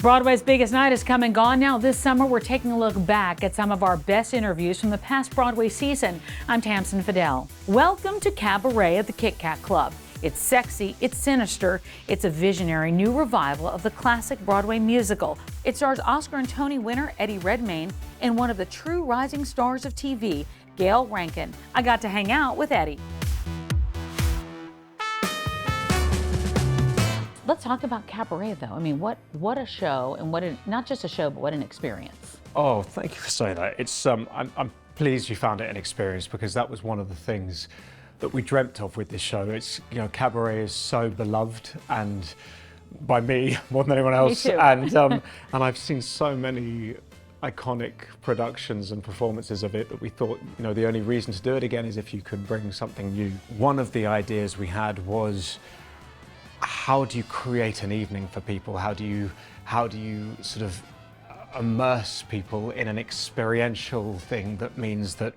Broadway's biggest night is come and gone now. This summer, we're taking a look back at some of our best interviews from the past Broadway season. I'm Tamsen Fadal. Welcome to Cabaret at the Kit Kat Club. It's sexy, it's sinister, it's a visionary new revival of the classic Broadway musical. It stars Oscar and Tony winner Eddie Redmayne and one of the true rising stars of TV, Gail Rankin. I got to hang out with Eddie. Let's talk about Cabaret, though. I mean, what a show, and not just a show, but what an experience. Oh, thank you for saying that. It's I'm pleased you found it an experience, because that was one of the things that we dreamt of with this show. It's, you know, Cabaret is so beloved, and by me more than anyone else. Me too. And I've seen so many iconic productions and performances of it that we thought, you know, the only reason to do it again is if you could bring something new. One of the ideas we had was, how do you create an evening for people? How do you sort of immerse people in an experiential thing that means that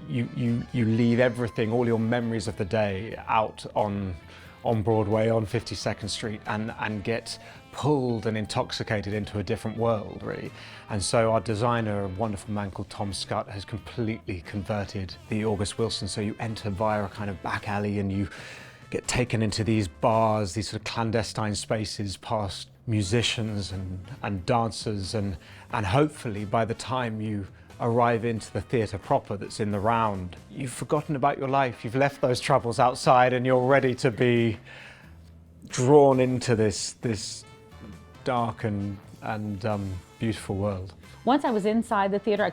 you leave everything, all your memories of the day out on Broadway, on 52nd Street, and get pulled and intoxicated into a different world, really. And so our designer, a wonderful man called Tom Scott, has completely converted the August Wilson. So you enter via a kind of back alley and you get taken into these bars, these sort of clandestine spaces, past musicians and dancers, and hopefully by the time you arrive into the theatre proper that's in the round, you've forgotten about your life, you've left those troubles outside, and you're ready to be drawn into this dark and beautiful world. Once I was inside the theater,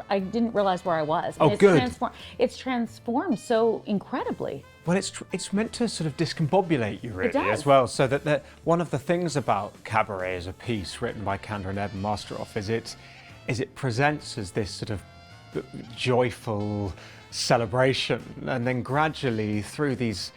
I didn't realize where I was. Oh, good. It's transformed so incredibly. Well, it's meant to sort of discombobulate you, really, It does. as well. So that one of the things about Cabaret as a piece written by Kandra and Eben Masteroff is it presents as this sort of joyful celebration, and then gradually through these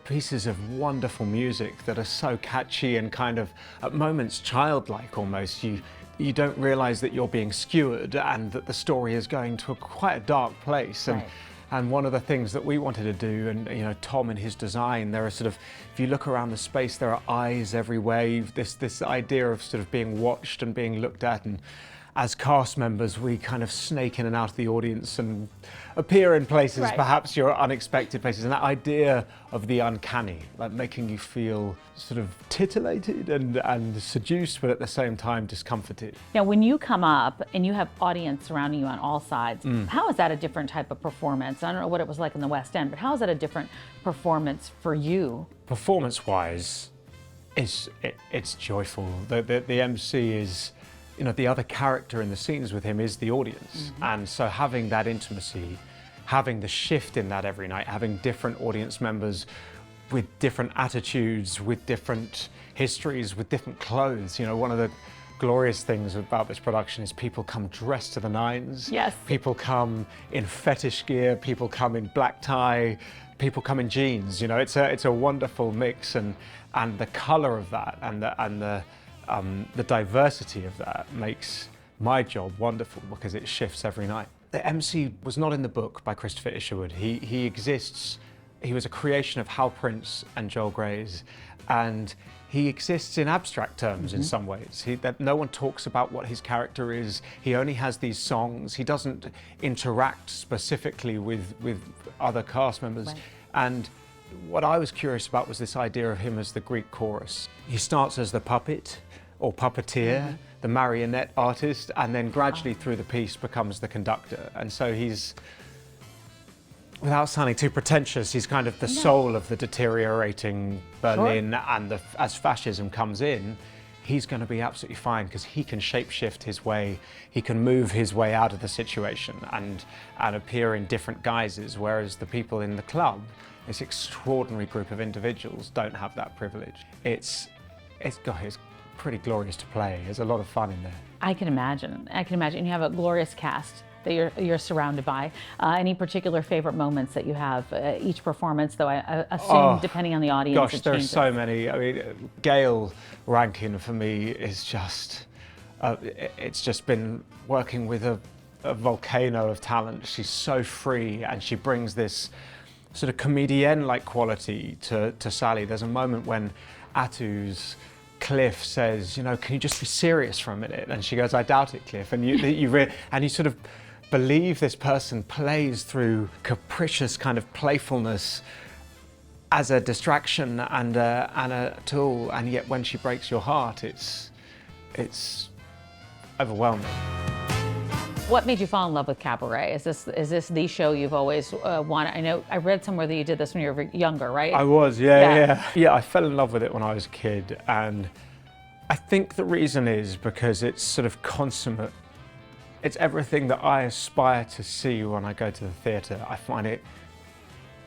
pieces of wonderful music that are so catchy and kind of at moments childlike almost, you don't realize that you're being skewered and that the story is going to quite a dark place. Right. And one of the things that we wanted to do, and you know, Tom and his design, there are sort of, if you look around the space, there are eyes everywhere. This idea of sort of being watched and being looked at, and as cast members, we kind of snake in and out of the audience and appear in places, right, perhaps your unexpected places. And that idea of the uncanny, like making you feel sort of titillated and seduced, but at the same time discomforted. Now, when you come up and you have audience surrounding you on all sides, how is that a different type of performance? I don't know what it was like in the West End, but how is that a different performance for you? Performance-wise, it's joyful. The MC is, you know, the other character in the scenes with him is the audience. And so having that intimacy, having the shift in that every night, having different audience members with different attitudes, with different histories, with different clothes. You know, one of the glorious things about this production is people come dressed to the nines. Yes. People come in fetish gear, people come in black tie, people come in jeans. You know, it's a wonderful mix, and the color of that and the diversity of that makes my job wonderful, because it shifts every night. The MC was not in the book by Christopher Isherwood. He exists, he was a creation of Hal Prince and Joel Grey's, and he exists in abstract terms in some ways. That no one talks about what his character is. He only has these songs. He doesn't interact specifically with other cast members. Right. And what I was curious about was this idea of him as the Greek chorus. He starts as the puppet or puppeteer, the marionette artist, and then gradually through the piece becomes the conductor. And so he's, without sounding too pretentious, he's kind of the soul of the deteriorating Berlin. And as fascism comes in, he's going to be absolutely fine, because he can shapeshift his way, he can move his way out of the situation and appear in different guises, whereas the people in the club, this extraordinary group of individuals, don't have that privilege. It's pretty glorious to play. There's a lot of fun in there. I can imagine. You have a glorious cast that you're surrounded by. Any particular favorite moments that you have each performance, though I assume depending on the audience, gosh, it there's changes. so many. I mean, Gail Rankin for me is just, it's just been working with a volcano of talent. She's so free, and she brings this sort of comedienne-like quality to Sally. There's a moment when Atu's Cliff says, you know, can you just be serious for a minute? And she goes, I doubt it, Cliff. And you sort of believe this person plays through capricious kind of playfulness as a distraction and a tool, and yet when she breaks your heart, it's overwhelming. What made you fall in love with Cabaret? Is this the show you've always wanted? I know I read somewhere that you did this when you were younger, right? I was, yeah. I fell in love with it when I was a kid, and I think the reason is because it's sort of consummate. It's everything that I aspire to see when I go to the theatre. I find it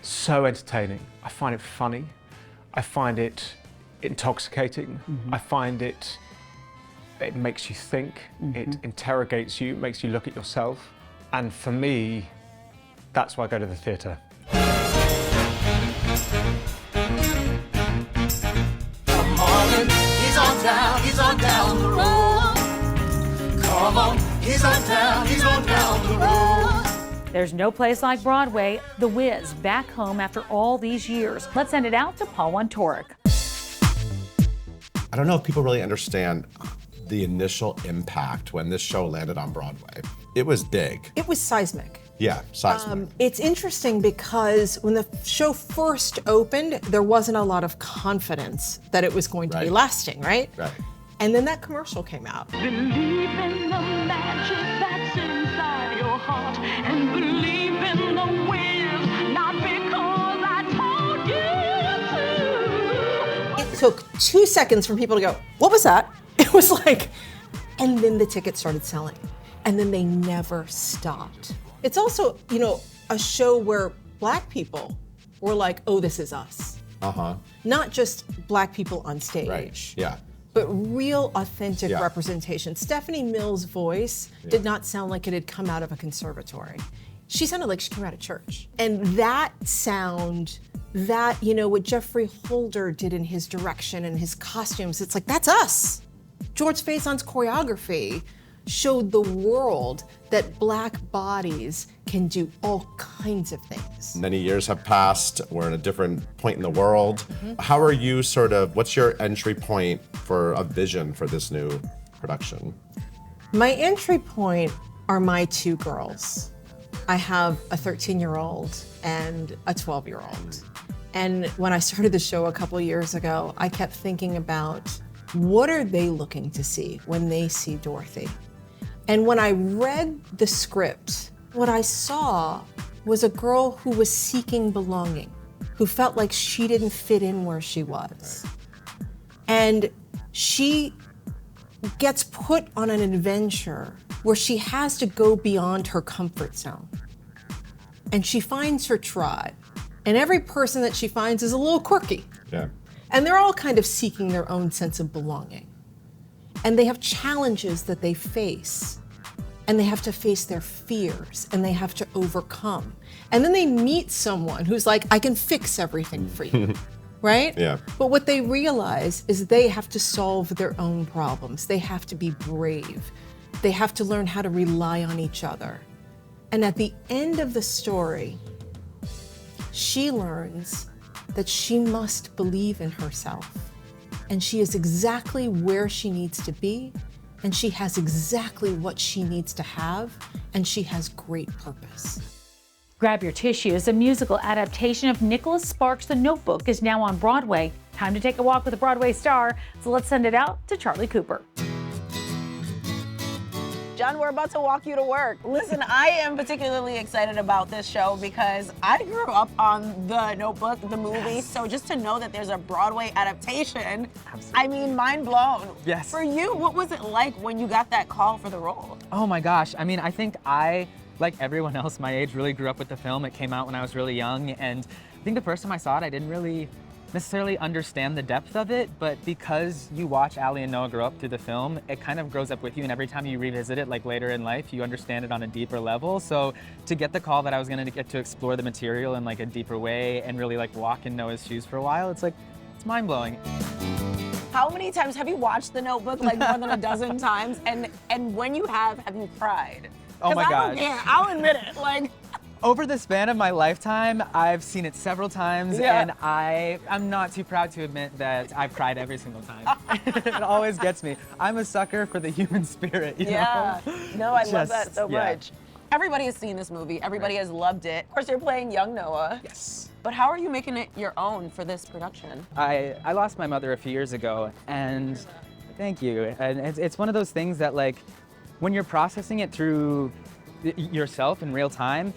so entertaining. I find it funny. I find it intoxicating. I find it makes you think, it interrogates you, makes you look at yourself. And for me, that's why I go to the theatre. Come on, he's on down the road. Come on, he's on down the road. There's no place like Broadway. The Wiz back home after all these years. Let's send it out to Paul Wontorek. I don't know if people really understand the initial impact when this show landed on Broadway. It was big. It was seismic. Yeah, seismic. It's interesting because when the show first opened, there wasn't a lot of confidence that it was going to be lasting, right? Right. And then that commercial came out. Believe in the magic that's inside your heart, and believe in the Wiz, not because I told you to. It took 2 seconds for people to go, what was that? It was like, and then the tickets started selling, and then they never stopped. It's also, you know, a show where Black people were like, oh, this is us. Not just Black people on stage. Right, yeah. But real authentic Yeah. representation. Stephanie Mills' voice did not sound like it had come out of a conservatory. She sounded like she came out of church. And that sound, that, you know, what Jeffrey Holder did in his direction and his costumes, it's like, that's us. George Faison's choreography showed the world that Black bodies can do all kinds of things. Many years have passed. We're in a different point in the world. How are you what's your entry point for a vision for this new production? My entry point are my two girls. I have a 13-year-old and a 12-year-old. And when I started the show a couple years ago, I kept thinking about what are they looking to see when they see Dorothy? And when I read the script, what I saw was a girl who was seeking belonging, who felt like she didn't fit in where she was. And she gets put on an adventure where she has to go beyond her comfort zone. And she finds her tribe. And every person that she finds is a little quirky. Yeah. And they're all kind of seeking their own sense of belonging. And they have challenges that they face. And they have to face their fears, and they have to overcome. And then they meet someone who's like, I can fix everything for you, right? Yeah. But what they realize is they have to solve their own problems. They have to be brave. They have to learn how to rely on each other. And at the end of the story, she learns that she must believe in herself. And she is exactly where she needs to be, and she has exactly what she needs to have, and she has great purpose. Grab Your Tissues, a musical adaptation of Nicholas Sparks' The Notebook, is now on Broadway. Time to take a walk with a Broadway star, so let's send it out to Charlie Cooper. John, we're about to walk you to work. Listen, I am particularly excited about this show because I grew up on The Notebook, the movie, so just to know that there's a Broadway adaptation, I mean, mind blown. Yes. For you, what was it like when you got that call for the role? Oh my gosh, I mean, I think I, like everyone else my age, really grew up with the film. It came out when I was really young, and I think the first time I saw it, I didn't really necessarily understand the depth of it, but because you watch Allie and Noah grow up through the film, it kind of grows up with you, and every time you revisit it, like later in life, you understand it on a deeper level. So to get the call that I was gonna get to explore the material in like a deeper way and really like walk in Noah's shoes for a while, it's like, it's mind-blowing. How many times have you watched The Notebook? Like more than a dozen times? And when you have you cried? Oh my 'Cause I gosh. don't care, I'll admit it. Like, Over the span of my lifetime, I've seen it several times, and I'm not too proud to admit that I've cried every single time. It always gets me. I'm a sucker for the human spirit, you know? No, I love that so much. Everybody has seen this movie. Everybody has loved it. Of course, you're playing young Noah. Yes. But how are you making it your own for this production? I lost my mother a few years ago, and thank you. And it's one of those things that, like, when you're processing it through yourself in real time,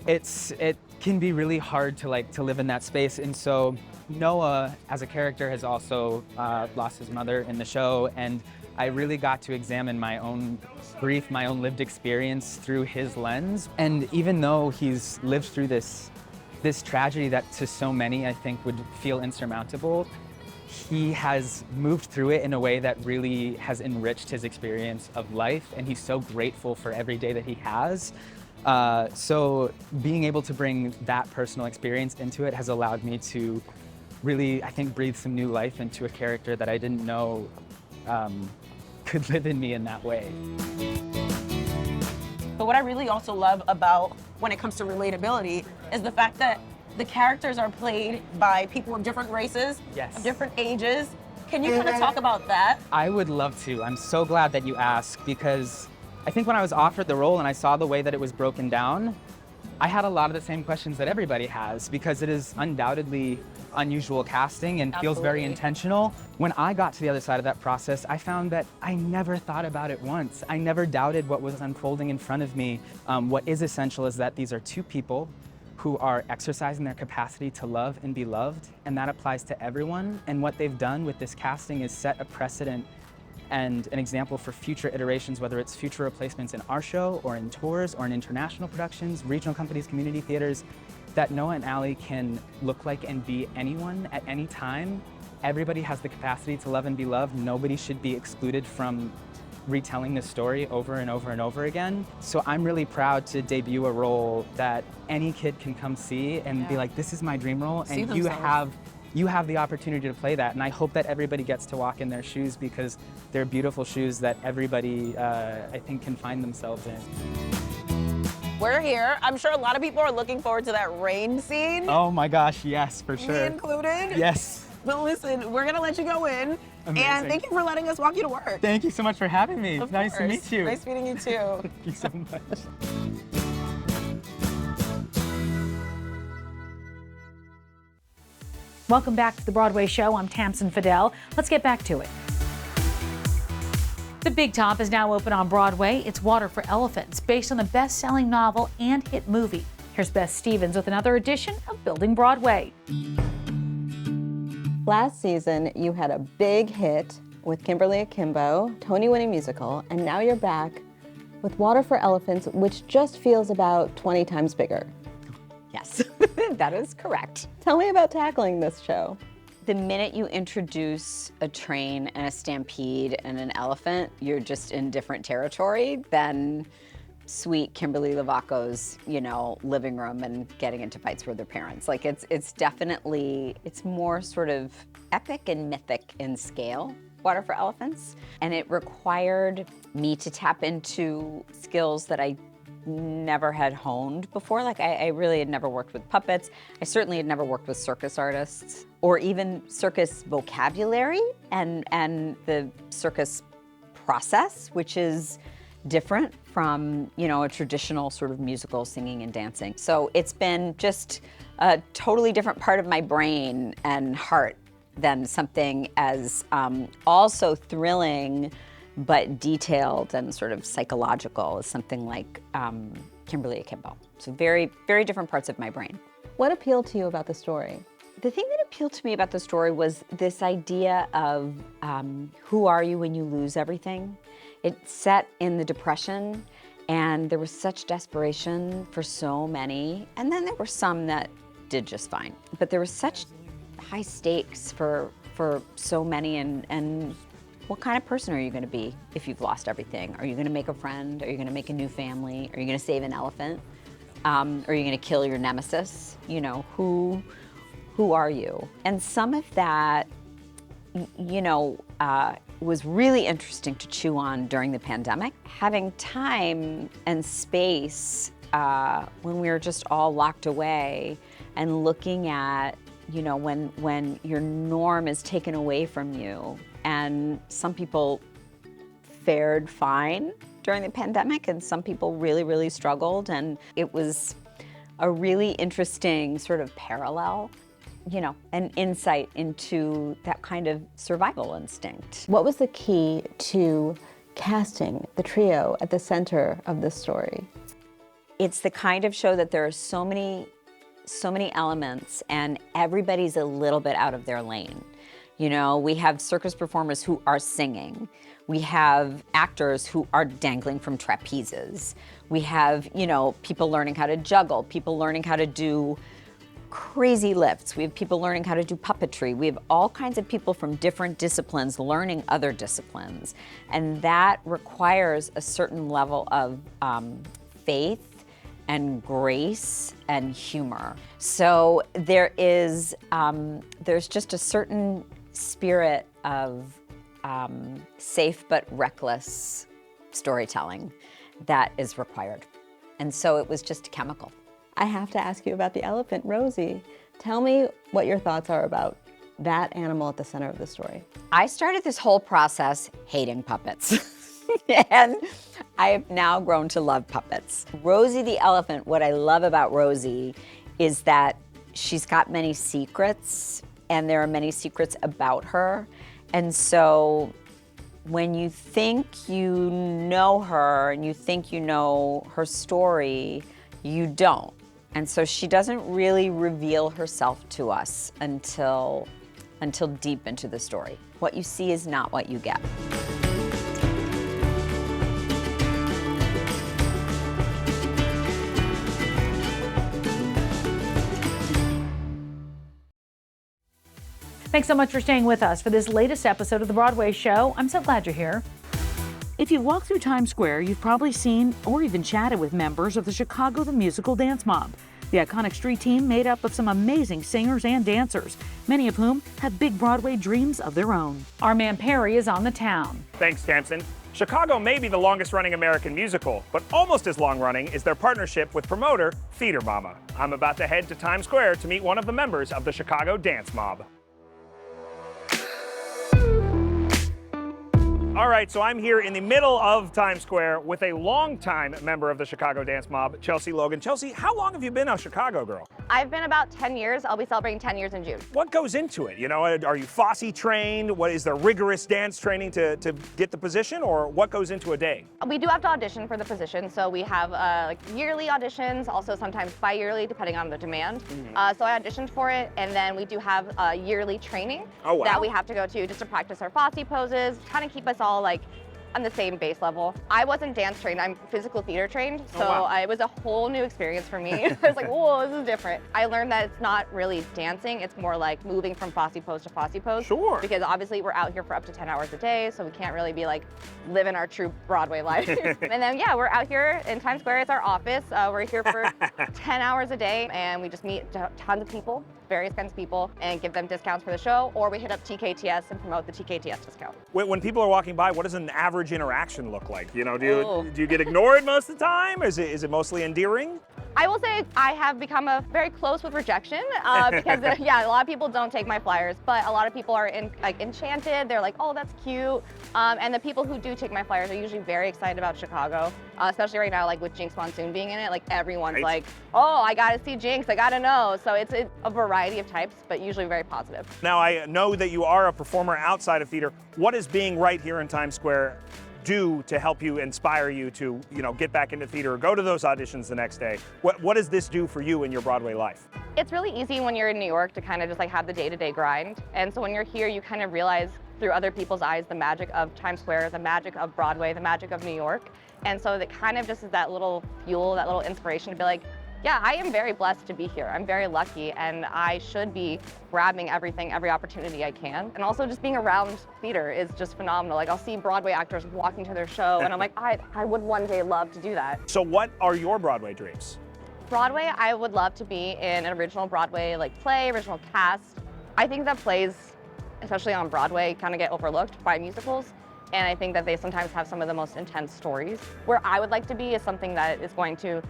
it can be really hard to live in that space. And so Noah, as a character, has also lost his mother in the show, and I really got to examine my own grief, my own lived experience through his lens. And even though he's lived through this tragedy that to so many I think would feel insurmountable, he has moved through it in a way that really has enriched his experience of life, and he's so grateful for every day that he has. So being able to bring that personal experience into it has allowed me to really, I think, breathe some new life into a character that I didn't know could live in me in that way. But what I really also love about when it comes to relatability is the fact that the characters are played by people of different races, of different ages. Can you kind of talk about that? I would love to. I'm so glad that you asked, because I think when I was offered the role and I saw the way that it was broken down, I had a lot of the same questions that everybody has, because it is undoubtedly unusual casting and feels very intentional. When I got to the other side of that process, I found that I never thought about it once. I never doubted what was unfolding in front of me. What is essential is that these are two people who are exercising their capacity to love and be loved, and that applies to everyone. And what they've done with this casting is set a precedent and an example for future iterations, whether it's future replacements in our show or in tours or in international productions, regional companies, community theaters, that Noah and Allie can look like and be anyone at any time. Everybody has the capacity to love and be loved. Nobody should be excluded from retelling this story over and over and over again. So I'm really proud to debut a role that any kid can come see and be like, this is my dream role, and you have the opportunity to play that. And I hope that everybody gets to walk in their shoes, because they're beautiful shoes that everybody, I think, can find themselves in. We're here. I'm sure a lot of people are looking forward to that rain scene. Oh my gosh, yes, for sure. Me included? Yes. But listen, we're gonna let you go in. Amazing. And thank you for letting us walk you to work. Thank you so much for having me. Of Nice course. to meet you. Nice meeting you too. Thank you so much. Welcome back to the Broadway Show. I'm Tamsen Fadal. Let's get back to it. The Big Top is now open on Broadway. It's Water for Elephants, based on the best-selling novel and hit movie. Here's Beth Stevens with another edition of Building Broadway. Last season, you had a big hit with Kimberly Akimbo, Tony-winning musical, and now you're back with Water for Elephants, which just feels about 20 times bigger. Yes, that is correct. Tell me about tackling this show. The minute you introduce a train and a stampede and an elephant, you're just in different territory than sweet Kimberly Lovaco's, living room and getting into fights with their parents. Like it's definitely, it's more sort of epic and mythic in scale, Water for Elephants. And it required me to tap into skills that I never had honed before. Like I really had never worked with puppets. I certainly had never worked with circus artists or even circus vocabulary and the circus process, which is different from, a traditional sort of musical singing and dancing. So it's been just a totally different part of my brain and heart than something as also thrilling but detailed and sort of psychological as something like Kimberly Akimbo. So very, very different parts of my brain. What appealed to you about the story? The thing that appealed to me about the story was this idea of who are you when you lose everything? It's set in the Depression, and there was such desperation for so many, and then there were some that did just fine. But there was such high stakes for so many, and what kind of person are you going to be if you've lost everything? Are you going to make a friend? Are you going to make a new family? Are you going to save an elephant? Are you going to kill your nemesis? Who are you? And some of that, was really interesting to chew on during the pandemic. Having time and space when we were just all locked away and looking at, you know, when your norm is taken away from you. And some people fared fine during the pandemic, and some people really, really struggled. And it was a really interesting sort of parallel, you know, an insight into that kind of survival instinct. What was the key to casting the trio at the center of this story? It's the kind of show that there are so many elements, and everybody's a little bit out of their lane. You know, we have circus performers who are singing. We have actors who are dangling from trapezes. We have, you know, people learning how to juggle, people learning how to do crazy lifts. We have people learning how to do puppetry. We have all kinds of people from different disciplines learning other disciplines. And that requires a certain level of faith and grace and humor. So there's just a certain spirit of safe but reckless storytelling that is required. And so it was just chemical. I have to ask you about the elephant, Rosie. Tell me what your thoughts are about that animal at the center of the story. I started this whole process hating puppets. And I have now grown to love puppets. Rosie the elephant, what I love about Rosie is that she's got many secrets, and there are many secrets about her. And so when you think you know her and you think you know her story, you don't. And so she doesn't really reveal herself to us until deep into the story. What you see is not what you get. Thanks so much for staying with us for this latest episode of The Broadway Show. I'm so glad you're here. If you walk through Times Square, you've probably seen or even chatted with members of the Chicago the Musical Dance Mob, the iconic street team made up of some amazing singers and dancers, many of whom have big Broadway dreams of their own. Our man Perry is on the town. Thanks, Tamsen. Chicago may be the longest-running American musical, but almost as long-running is their partnership with promoter Theater Mama. I'm about to head to Times Square to meet one of the members of the Chicago Dance Mob. All right, so I'm here in the middle of Times Square with a longtime member of the Chicago Dance Mob, Chelsea Logan. Chelsea, how long have you been a Chicago girl? I've been about 10 years. I'll be celebrating 10 years in June. What goes into it? You know, are you Fosse trained? What is there rigorous dance training to get the position, or what goes into a day? We do have to audition for the position, so we have like yearly auditions, also sometimes bi-yearly, depending on the demand. So I auditioned for it, and then we do have yearly training that we have to go to just to practice our Fosse poses, kind of keep us all like on the same base level. I wasn't dance trained, I'm physical theater trained, so it was a whole new experience for me. I was like, whoa, this is different. I learned that it's not really dancing, it's more like moving from Fosse pose to Fosse pose. Sure. Because obviously we're out here for up to 10 hours a day, so we can't really be like living our true Broadway life. And then yeah, we're out here in Times Square, it's our office. We're here for 10 hours a day, and we just meet tons of people, various kinds of people, and give them discounts for the show, or we hit up TKTS and promote the TKTS discount. When people are walking by, what does an average interaction look like? You know, do you get ignored most of the time? Is it mostly endearing? I will say I have become very close with rejection because yeah, a lot of people don't take my flyers, but a lot of people are enchanted. They're like, oh, that's cute. And the people who do take my flyers are usually very excited about Chicago, especially right now, like with Jinx Monsoon being in it. Like everyone's like, oh, I gotta see Jinx, I gotta know. So it's a variety of types, but usually very positive. Now I know that you are a performer outside of theater. What is being right here in Times Square do to help you, inspire you to, you know, get back into theater or go to those auditions the next day? What does this do for you in your Broadway life? It's really easy when you're in New York to kind of just like have the day-to-day grind. And so when you're here, you kind of realize through other people's eyes the magic of Times Square, the magic of Broadway, the magic of New York. And so it kind of just is that little fuel, that little inspiration to be like, yeah, I am very blessed to be here. I'm very lucky, and I should be grabbing everything, every opportunity I can. And also just being around theater is just phenomenal. Like I'll see Broadway actors walking to their show, and I'm like, I would one day love to do that. So what are your Broadway dreams? Broadway, I would love to be in an original Broadway like play, original cast. I think that plays, especially on Broadway, kind of get overlooked by musicals. And I think that they sometimes have some of the most intense stories. Where I would like to be is something that is going to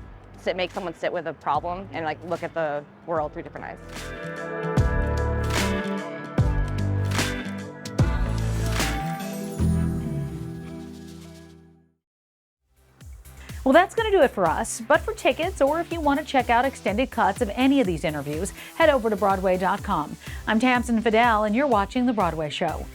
make someone sit with a problem and like look at the world through different eyes. Well, that's going to do it for us. But for tickets, or if you want to check out extended cuts of any of these interviews, head over to Broadway.com. I'm Tamsen Fadal, and you're watching The Broadway Show.